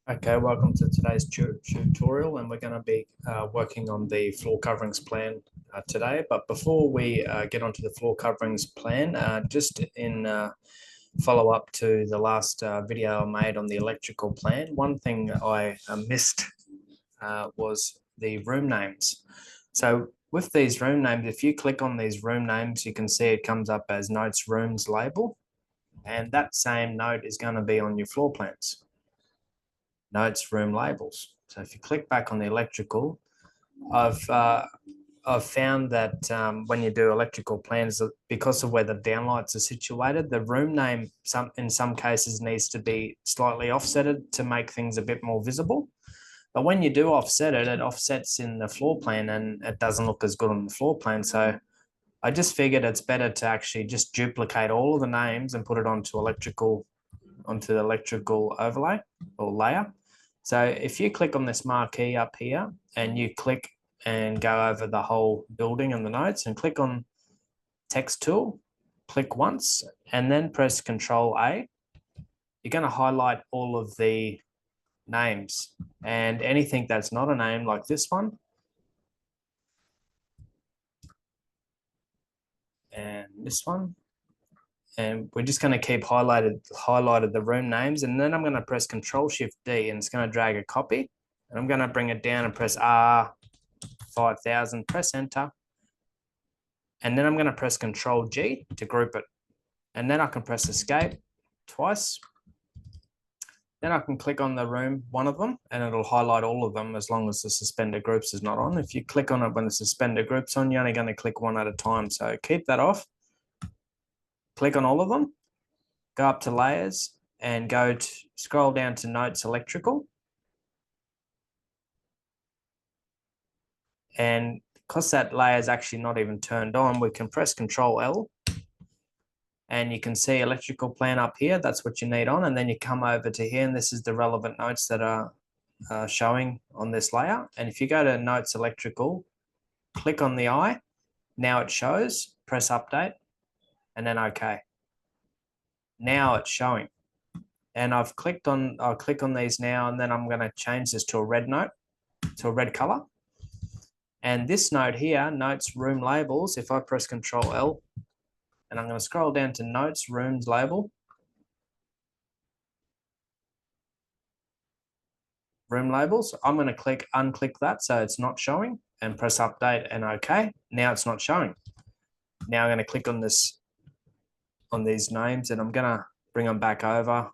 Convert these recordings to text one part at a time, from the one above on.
Okay, welcome to today's tutorial, and we're going to be working on the floor coverings plan today. But before we get onto the floor coverings plan, just in follow up to the last video I made on the electrical plan, one thing I missed was the room names. So with these room names, if you click on these room names, you can see it comes up as notes rooms label, and that same note is going to be on your floor plans. Notes room labels. So if you click back on the electrical, I've found that when you do electrical plans, because of where the downlights are situated, the room name in some cases needs to be slightly offsetted to make things a bit more visible. But when you do offset it, it offsets in the floor plan and it doesn't look as good on the floor plan. So I just figured it's better to actually just duplicate all of the names and put it onto the electrical overlay or layer. So if you click on this marquee up here and you click and go over the whole building and the notes and click on text tool, click once and then press Control A, you're going to highlight all of the names, and anything that's not a name like this one and this one, and we're just going to keep highlighted the room names, and then I'm going to press Control Shift D and it's going to drag a copy, and I'm going to bring it down and press R 5000, press enter, and then I'm going to press Control G to group it, and then I can press escape twice. Then I can click on the room, one of them, and it'll highlight all of them as long as the suspended groups is not on. If you click on it when the suspended group's on, you're only going to click one at a time, so keep that off. Click on all of them, go up to layers and scroll down to notes electrical. And because that layer is actually not even turned on, we can press Control L and you can see electrical plan up here. That's what you need on. And then you come over to here and this is the relevant notes that are showing on this layer. And if you go to notes electrical, click on the eye. Now it shows, press update and then okay. Now it's showing. And I'll click on these now, and then I'm going to change this to a red note, to a red color. And this note here, notes room labels, if I press Control L, and I'm going to scroll down to notes rooms label, room labels, I'm going to unclick that so it's not showing, and press update and okay. Now it's not showing. Now I'm going to click on these names, and I'm going to bring them back over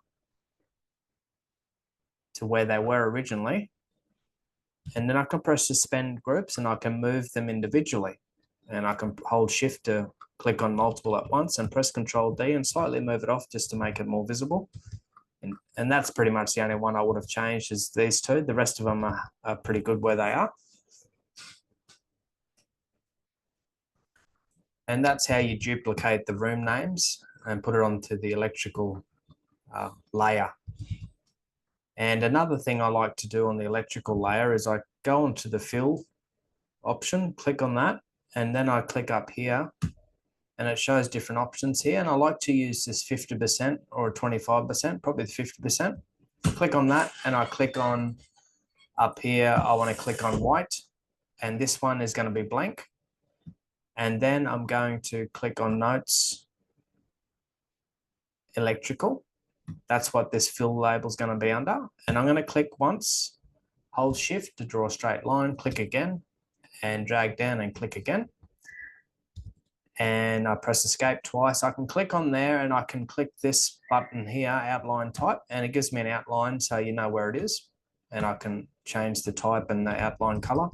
to where they were originally. And then I can press suspend groups and I can move them individually. And I can hold shift to click on multiple at once and press Control D and slightly move it off just to make it more visible. And that's pretty much the only one I would have changed is these two. The rest of them are pretty good where they are. And that's how you duplicate the room names and put it onto the electrical layer. And another thing I like to do on the electrical layer is I go onto the fill option, click on that, and then I click up here and it shows different options here. And I like to use this 50% or 25%, probably 50%. Click on that and I click on up here, I want to click on white, and this one is going to be blank. And then I'm going to click on notes electrical. That's what this fill label is going to be under. And I'm going to click once, hold shift to draw a straight line, click again and drag down and click again. And I press escape twice. I can click on there and I can click this button here, outline type, and it gives me an outline so you know where it is. And I can change the type and the outline color.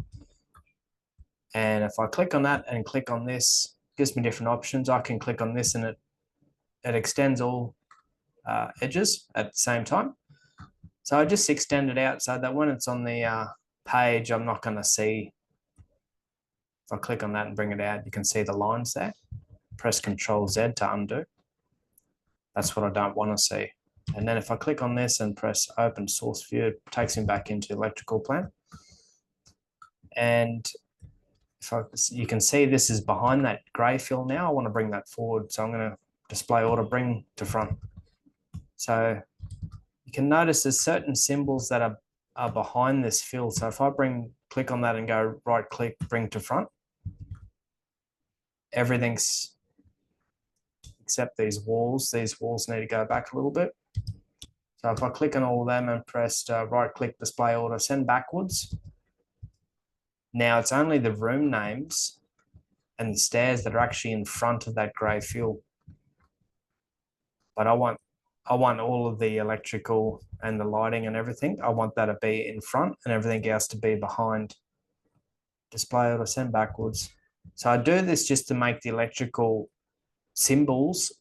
And if I click on that and click on this, it gives me different options. I can click on this and it extends all edges at the same time. So I just extend it out so that when it's on the page, I'm not going to see. If I click on that and bring it out, you can see the lines there. Press Control Z to undo. That's what I don't want to see. And then if I click on this and press Open Source View, it takes me back into electrical plan. And you can see this is behind that gray fill now. I want to bring that forward. So I'm going to display order, bring to front. So you can notice there's certain symbols that are behind this fill. So if I click on that and go right click, bring to front, everything's except these walls. These walls need to go back a little bit. So if I click on all of them and press right click, display order, send backwards. Now it's only the room names and the stairs that are actually in front of that grey fill. But I want all of the electrical and the lighting and everything. I want that to be in front and everything else to be behind. Display order, send backwards. So I do this just to make the electrical symbols,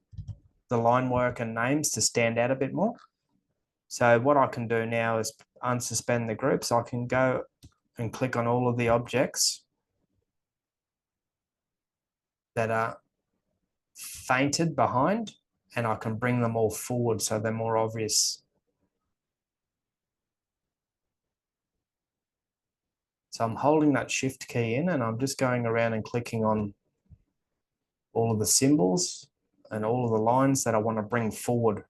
the line work and names to stand out a bit more. So what I can do now is unsuspend the group. So I can go and click on all of the objects that are fainted behind, and I can bring them all forward so they're more obvious. So I'm holding that shift key in and I'm just going around and clicking on all of the symbols and all of the lines that I want to bring forward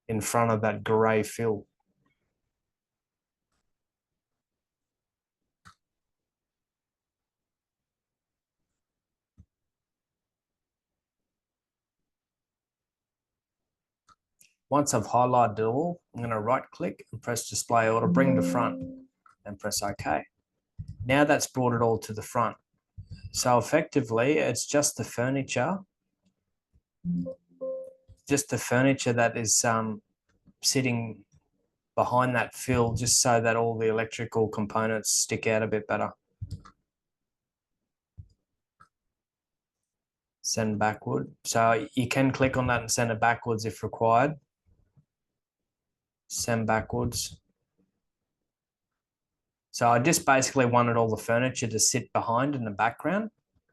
in front of that grey fill. Once I've highlighted it all, I'm going to right click and press display order, bring to front and press OK. Now that's brought it all to the front. So effectively it's just the furniture that is sitting behind that fill, just so that all the electrical components stick out a bit better. Send backward. So you can click on that and send it backwards if required. Send backwards. So I just basically wanted all the furniture to sit behind in the background,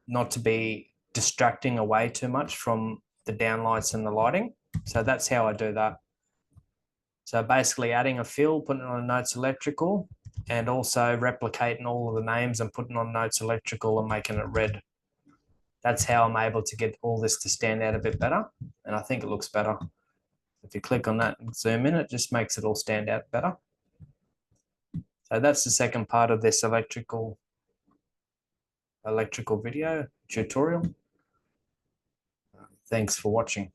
not to be distracting away too much from the downlights and the lighting. So that's how I do that. So basically adding a fill, putting it on Notes Electrical, and also replicating all of the names and putting on Notes Electrical and making it red. That's how I'm able to get all this to stand out a bit better. And I think it looks better. If you click on that and zoom in, it just makes it all stand out better. So that's the second part of this electrical video tutorial. Thanks for watching.